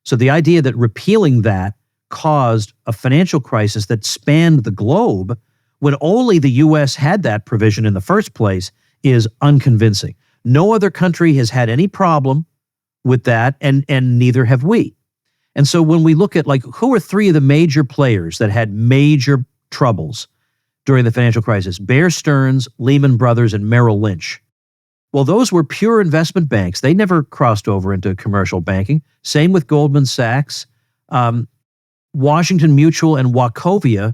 S2: So the idea that repealing that caused a financial crisis that spanned the globe when only the U.S. had that provision in the first place is unconvincing. No other country has had any problem with that, and neither have we. And so when we look at who are three of the major players that had major troubles during the financial crisis: Bear Stearns, Lehman Brothers, and Merrill Lynch. Well, those were pure investment banks. They never crossed over into commercial banking. Same with Goldman Sachs. Washington Mutual and Wachovia,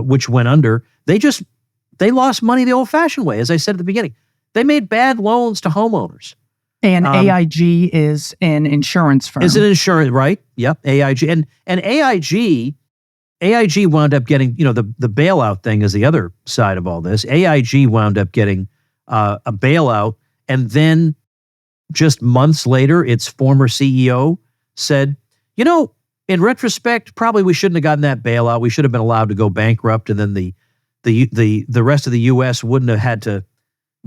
S2: which went under, they lost money the old-fashioned way. As I said at the beginning, they made bad loans to homeowners.
S3: And AIG is an insurance firm.
S2: Is an insurance, right? Yep, AIG. And AIG wound up getting, the bailout thing is the other side of all this. AIG wound up getting a bailout, and then just months later, its former CEO said, in retrospect, probably we shouldn't have gotten that bailout. We should have been allowed to go bankrupt, and then the rest of the U.S. wouldn't have had to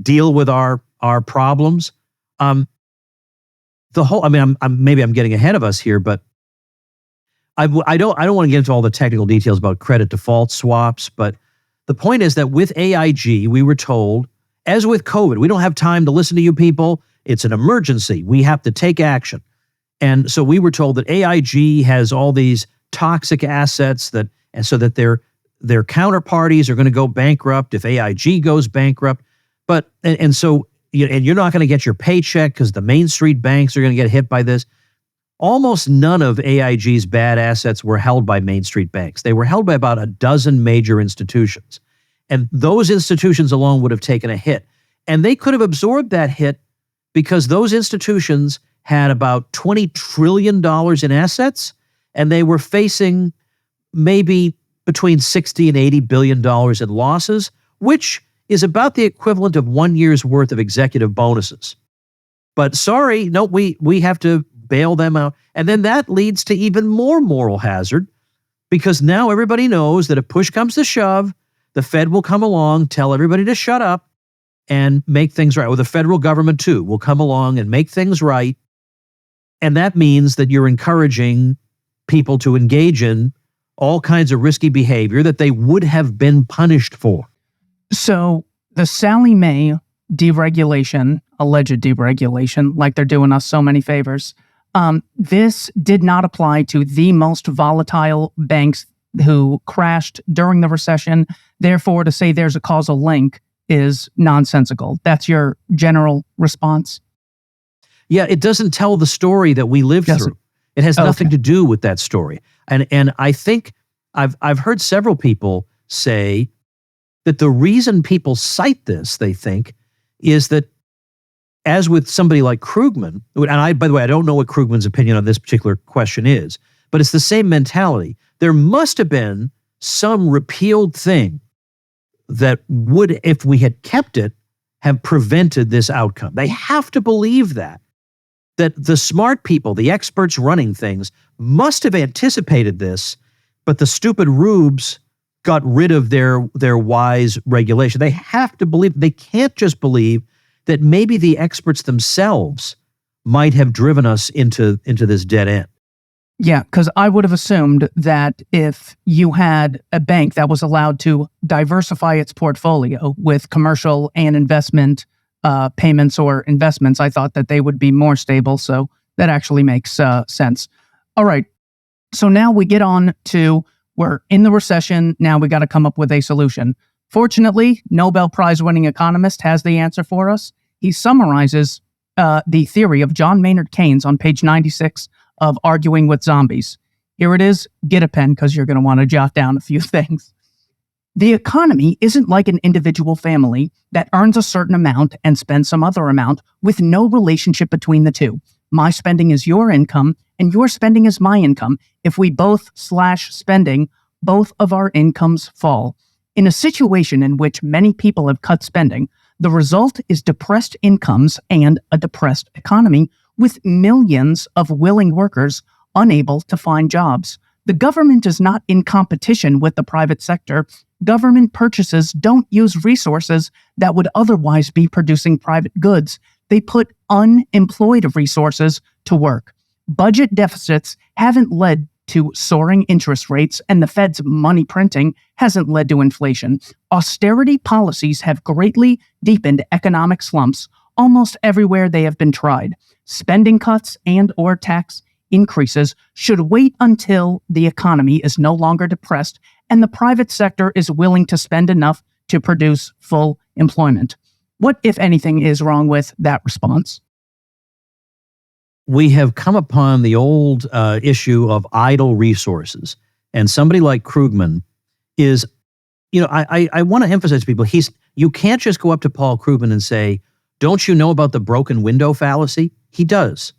S2: deal with our problems. Maybe I'm getting ahead of us here, but I don't want to get into all the technical details about credit default swaps. But the point is that with AIG, we were told, as with COVID, we don't have time to listen to you people. It's an emergency. We have to take action. And so we were told that AIG has all these toxic assets and so that their counterparties are going to go bankrupt if AIG goes bankrupt. And so you're not going to get your paycheck because the Main Street banks are going to get hit by this. Almost none of AIG's bad assets were held by Main Street banks. They were held by about a dozen major institutions. And those institutions alone would have taken a hit. And they could have absorbed that hit because those institutions had about $20 trillion in assets, and they were facing maybe between $60 and $80 billion in losses, which is about the equivalent of 1 year's worth of executive bonuses. But sorry, no, we have to bail them out. And then that leads to even more moral hazard, because now everybody knows that if push comes to shove, the Fed will come along, tell everybody to shut up and make things right. Or the federal government too will come along and make things right. And that means that you're encouraging people to engage in all kinds of risky behavior that they would have been punished for.
S3: So the Sallie Mae deregulation, alleged deregulation, like they're doing us so many favors, this did not apply to the most volatile banks who crashed during the recession. Therefore, to say there's a causal link is nonsensical. That's your general response?
S2: Yeah, it doesn't tell the story that we lived through. It has nothing to do with that story. And I think I've heard several people say that the reason people cite this, they think, is that as with somebody like Krugman, and by the way, I don't know what Krugman's opinion on this particular question is, but it's the same mentality. There must have been some repealed thing that would, if we had kept it, have prevented this outcome. They have to believe that the smart people, the experts running things, must have anticipated this, but the stupid rubes got rid of their wise regulation. They have to believe, they can't just believe that maybe the experts themselves might have driven us into this dead end.
S3: Yeah, because I would have assumed that if you had a bank that was allowed to diversify its portfolio with commercial and investment payments or investments, I thought that they would be more stable. So that actually makes sense. All right. So now we get on to, we're in the recession. Now we got to come up with a solution. Fortunately, Nobel Prize winning economist has the answer for us. He summarizes the theory of John Maynard Keynes on page 96 of Arguing with Zombies. Here it is. Get a pen because you're going to want to jot down a few things. The economy isn't like an individual family that earns a certain amount and spends some other amount with no relationship between the two. My spending is your income and your spending is my income. If we both slash spending, both of our incomes fall. In a situation in which many people have cut spending, the result is depressed incomes and a depressed economy with millions of willing workers unable to find jobs. The government is not in competition with the private sector. Government purchases don't use resources that would otherwise be producing private goods. They put unemployed resources to work. Budget deficits haven't led to soaring interest rates, and the Fed's money printing hasn't led to inflation. Austerity policies have greatly deepened economic slumps almost everywhere they have been tried. Spending cuts and or tax increases should wait until the economy is no longer depressed and the private sector is willing to spend enough to produce full employment. What, if anything, is wrong with that response?
S2: We have come upon the old issue of idle resources. And somebody like Krugman is, I want to emphasize to people, you can't just go up to Paul Krugman and say, don't you know about the broken window fallacy? He does.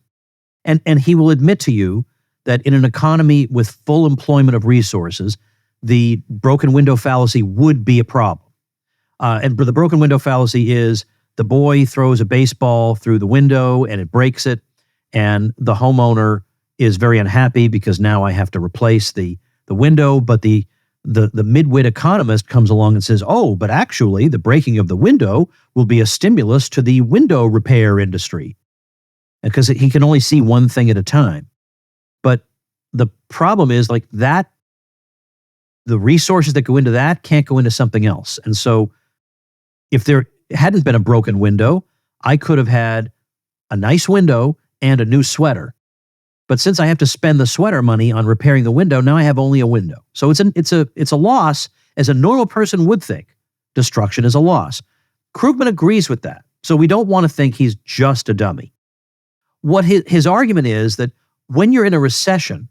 S2: And he will admit to you that in an economy with full employment of resources, the broken window fallacy would be a problem. And the broken window fallacy is the boy throws a baseball through the window and it breaks it, and the homeowner is very unhappy because now I have to replace the window, but the midwit economist comes along and says, oh, but actually the breaking of the window will be a stimulus to the window repair industry, because he can only see one thing at a time. But the problem is like that, the resources that go into that can't go into something else. And so if there hadn't been a broken window, I could have had a nice window and a new sweater. But since I have to spend the sweater money on repairing the window, now I have only a window. So it's a loss as a normal person would think. Destruction is a loss. Krugman agrees with that. So we don't want to think he's just a dummy. What his argument is that when you're in a recession,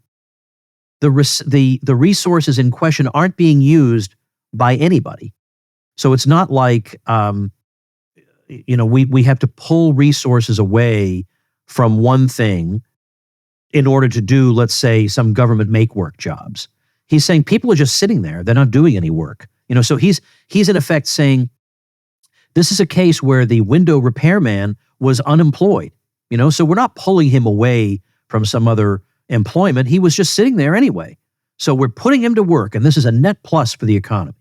S2: the resources in question aren't being used by anybody. So it's not like we have to pull resources away from one thing in order to do, let's say, some government make work jobs. He's saying people are just sitting there; they're not doing any work. So he's in effect saying this is a case where the window repairman was unemployed. So we're not pulling him away from some other employment. He was just sitting there anyway. So we're putting him to work, and this is a net plus for the economy.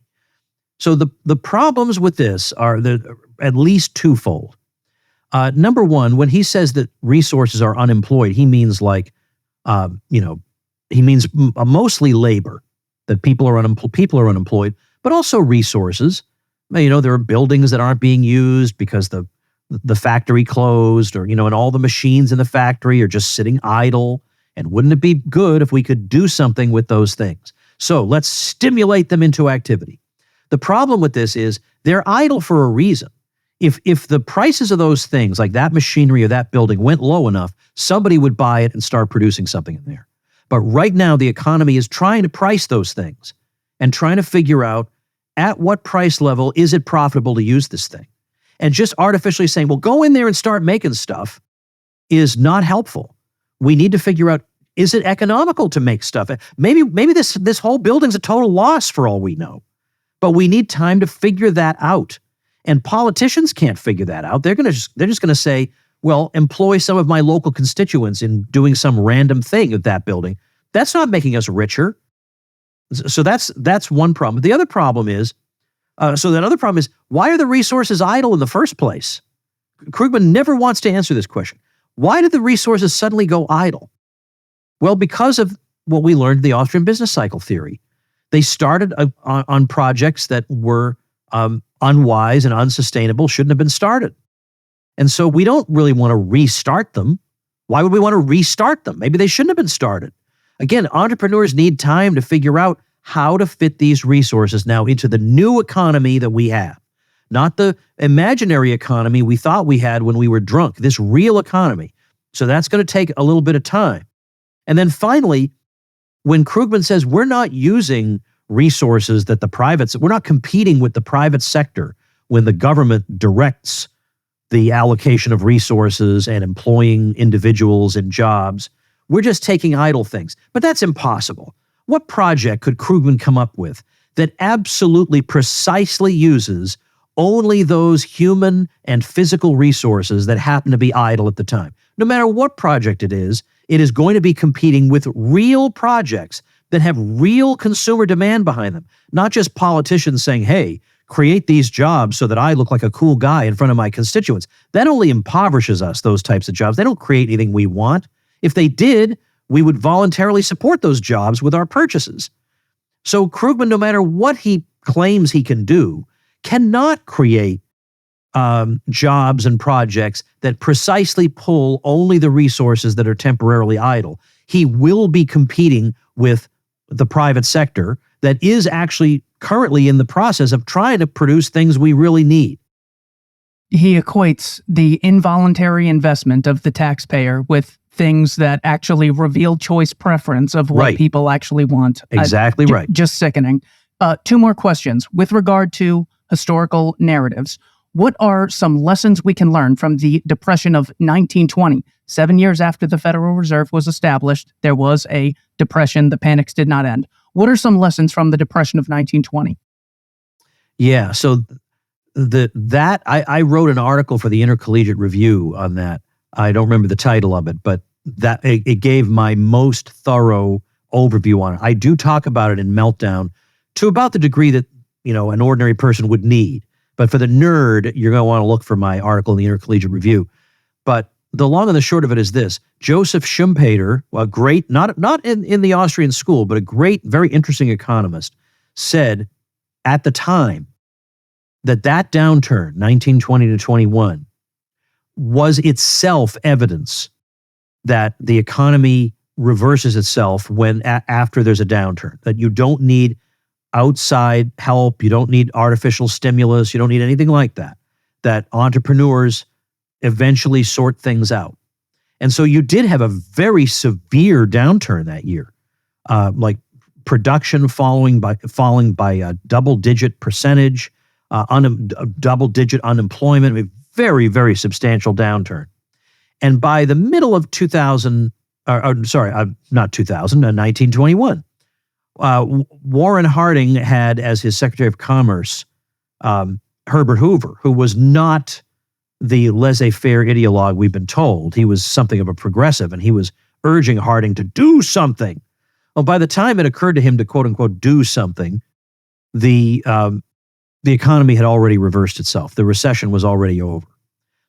S2: So the problems with this are at least twofold. Number one, when he says that resources are unemployed, he means mostly labor, that people are unemployed, but also resources. There are buildings that aren't being used because the factory closed, or and all the machines in the factory are just sitting idle. And wouldn't it be good if we could do something with those things? So let's stimulate them into activity. The problem with this is they're idle for a reason. If the prices of those things, like that machinery or that building, went low enough, somebody would buy it and start producing something in there. But right now, the economy is trying to price those things and trying to figure out at what price level is it profitable to use this thing. And just artificially saying, well, go in there and start making stuff is not helpful. We need to figure out, is it economical to make stuff? Maybe this whole building's a total loss for all we know. But we need time to figure that out. And politicians can't figure that out. They're just going to say, well, employ some of my local constituents in doing some random thing at that building. That's not making us richer. So that's one problem. The other problem is, why are the resources idle in the first place? Krugman never wants to answer this question. Why did the resources suddenly go idle? Well, because of what we learned in the Austrian business cycle theory. They started on projects that were unwise and unsustainable, shouldn't have been started. And so we don't really want to restart them. Why would we want to restart them? Maybe they shouldn't have been started. Again, entrepreneurs need time to figure out how to fit these resources now into the new economy that we have. Not the imaginary economy we thought we had when we were drunk, this real economy. So that's going to take a little bit of time. And then finally, when Krugman says we're not using resources that we're not competing with the private sector when the government directs the allocation of resources and employing individuals in jobs, we're just taking idle things. But that's impossible. What project could Krugman come up with that absolutely precisely uses only those human and physical resources that happen to be idle at the time? No matter what project it is going to be competing with real projects that have real consumer demand behind them, not just politicians saying, hey, create these jobs so that I look like a cool guy in front of my constituents. That only impoverishes us, those types of jobs. They don't create anything we want. If they did, we would voluntarily support those jobs with our purchases. So Krugman, no matter what he claims he can do, cannot create jobs and projects that precisely pull only the resources that are temporarily idle. He will be competing with the private sector that is actually currently in the process of trying to produce things we really need.
S3: He equates the involuntary investment of the taxpayer with things that actually reveal choice preference of what people actually want.
S2: Exactly right.
S3: Just sickening. Two more questions. With regard to historical narratives, what are some lessons we can learn from the Depression of 1920? 7 years after the Federal Reserve was established, there was a depression. The panics did not end. What are some lessons from the Depression of 1920?
S2: Yeah, so I wrote an article for the Intercollegiate Review on that. I don't remember the title of it, but that it gave my most thorough overview on it. I do talk about it in Meltdown to about the degree that an ordinary person would need. But for the nerd, you're going to want to look for my article in the Intercollegiate Review. But the long and the short of it is this: Joseph Schumpeter, a great, not in the Austrian school, but a great, very interesting economist, said at the time that downturn, 1920 to 21, was itself evidence that the economy reverses itself when after there's a downturn, that you don't need outside help, you don't need artificial stimulus, you don't need anything like that, that entrepreneurs eventually sort things out. And so you did have a very severe downturn that year, like production falling by a double-digit percentage, double-digit unemployment, a very, very substantial downturn. And by the middle of 1921, Warren Harding had as his Secretary of Commerce Herbert Hoover, who was not the laissez-faire ideologue we've been told. He was something of a progressive, and he was urging Harding to do something. Well, by the time it occurred to him to quote-unquote do something, the economy had already reversed itself. The recession was already over.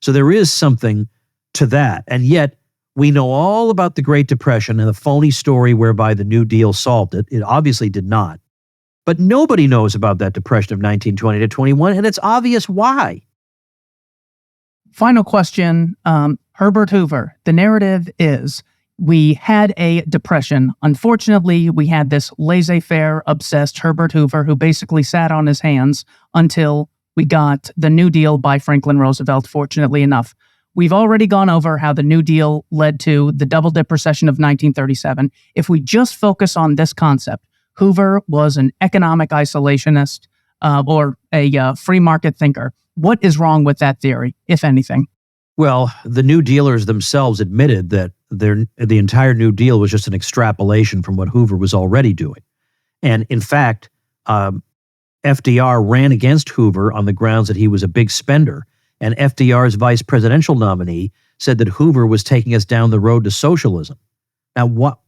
S2: So there is something to that. And yet, we know all about the Great Depression and the phony story whereby the New Deal solved it. It obviously did not. But nobody knows about that depression of 1920 to 21, and it's obvious why.
S3: Final question, Herbert Hoover. The narrative is we had a depression. Unfortunately, we had this laissez-faire, obsessed Herbert Hoover who basically sat on his hands until we got the New Deal by Franklin Roosevelt, fortunately enough. We've already gone over how the New Deal led to the double-dip recession of 1937. If we just focus on this concept, Hoover was an economic isolationist or a free market thinker. What is wrong with that theory, if anything?
S2: Well, the New Dealers themselves admitted that the entire New Deal was just an extrapolation from what Hoover was already doing. And in fact, FDR ran against Hoover on the grounds that he was a big spender. And FDR's vice presidential nominee said that Hoover was taking us down the road to socialism. Now, what?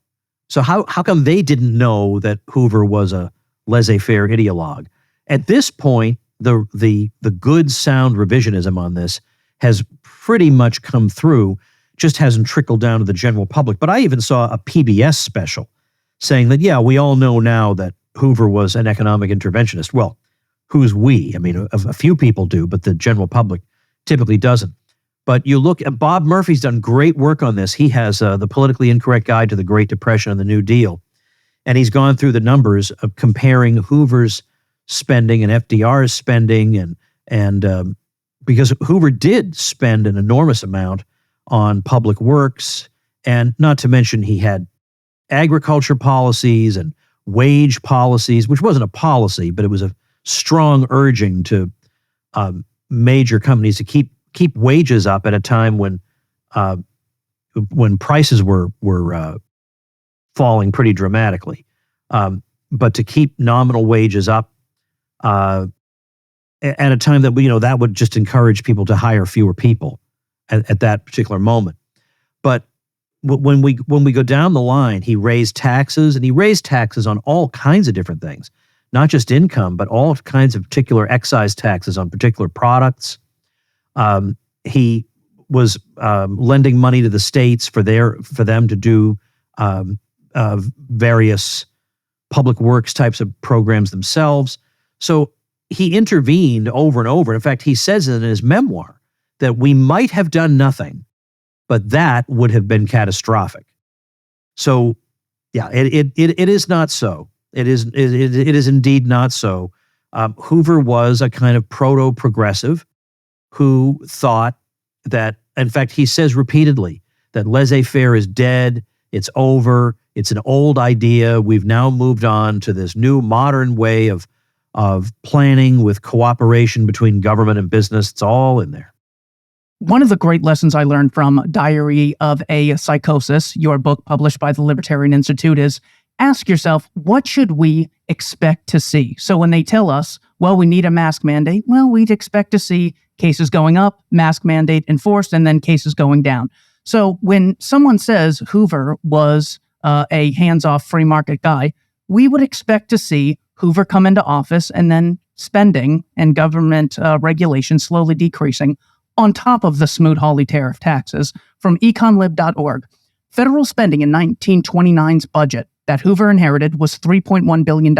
S2: So how come they didn't know that Hoover was a laissez-faire ideologue? At this point, the good sound revisionism on this has pretty much come through, just hasn't trickled down to the general public. But I even saw a PBS special saying that, yeah, we all know now that Hoover was an economic interventionist. Well, who's we? I mean, a few people do, but the general public typically doesn't. But you look at Bob Murphy's done great work on this. He has the Politically Incorrect Guide to the Great Depression and the New Deal. And he's gone through the numbers of comparing Hoover's spending and FDR's spending, and because Hoover did spend an enormous amount on public works, and not to mention he had agriculture policies and wage policies, which wasn't a policy, but it was a strong urging to major companies to keep wages up at a time when prices were falling pretty dramatically, but to keep nominal wages up at a time that that would just encourage people to hire fewer people at that particular moment. But when we go down the line, he raised taxes, and he raised taxes on all kinds of different things, not just income, but all kinds of particular excise taxes on particular products. He was lending money to the states for them to do various public works types of programs themselves. So he intervened over and over. In fact, he says in his memoir that we might have done nothing, but that would have been catastrophic. So, yeah, it is not so. It is indeed not so. Hoover was a kind of proto-progressive who thought that, in fact, he says repeatedly that laissez-faire is dead, it's over, it's an old idea. We've now moved on to this new modern way of planning with cooperation between government and business. It's all in there.
S3: One of the great lessons I learned from Diary of a Psychosis, your book published by the Libertarian Institute, is ask yourself, what should we expect to see? So when they tell us, well, we need a mask mandate, well, we'd expect to see cases going up, mask mandate enforced, and then cases going down. So when someone says Hoover was a hands-off free market guy, we would expect to see Hoover come into office and then spending and government regulation slowly decreasing on top of the Smoot-Hawley tariff taxes. From econlib.org, federal spending in 1929's budget that Hoover inherited was $3.1 billion.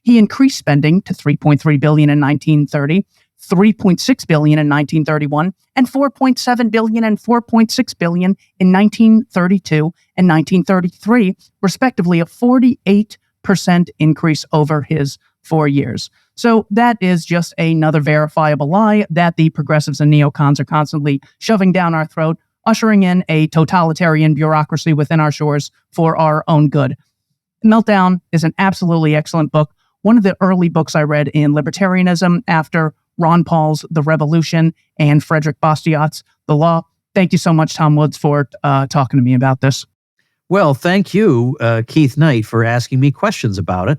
S3: He increased spending to $3.3 billion in 1930, $3.6 billion in 1931 and $4.7 billion and $4.6 billion in 1932 and 1933, respectively, a 48% increase over his 4 years. So that is just another verifiable lie that the progressives and neocons are constantly shoving down our throat, ushering in a totalitarian bureaucracy within our shores for our own good. Meltdown is an absolutely excellent book. One of the early books I read in libertarianism after Ron Paul's The Revolution and Frederick Bastiat's The Law. Thank you so much, Tom Woods, for talking to me about this.
S2: Well, thank you, Keith Knight, for asking me questions about it.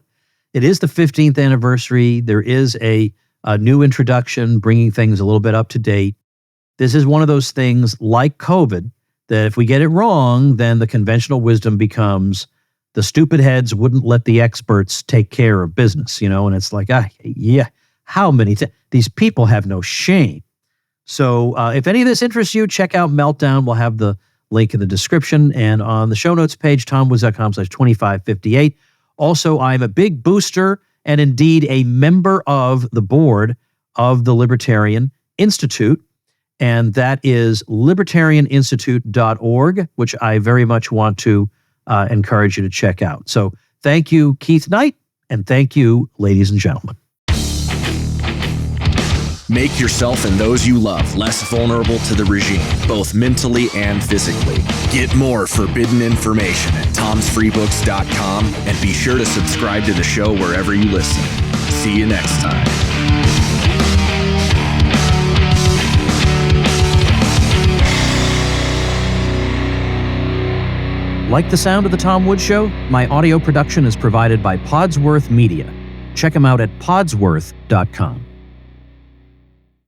S2: It is the 15th anniversary. There is a new introduction, bringing things a little bit up to date. This is one of those things like COVID that if we get it wrong, then the conventional wisdom becomes the stupid heads wouldn't let the experts take care of business, and it's like, yeah, how many these people have no shame. So if any of this interests you, check out Meltdown. We'll have the link in the description and on the show notes page, tomwoods.com/2558. Also, I'm a big booster and indeed a member of the board of the Libertarian Institute, and that is libertarianinstitute.org, which I very much want to encourage you to check out. So thank you, Keith Knight, and thank you, ladies and gentlemen.
S1: Make yourself and those you love less vulnerable to the regime, both mentally and physically. Get more forbidden information at tomsfreebooks.com and be sure to subscribe to the show wherever you listen. See you next time.
S2: Like the sound of The Tom Woods Show? My audio production is provided by Podsworth Media. Check them out at podsworth.com.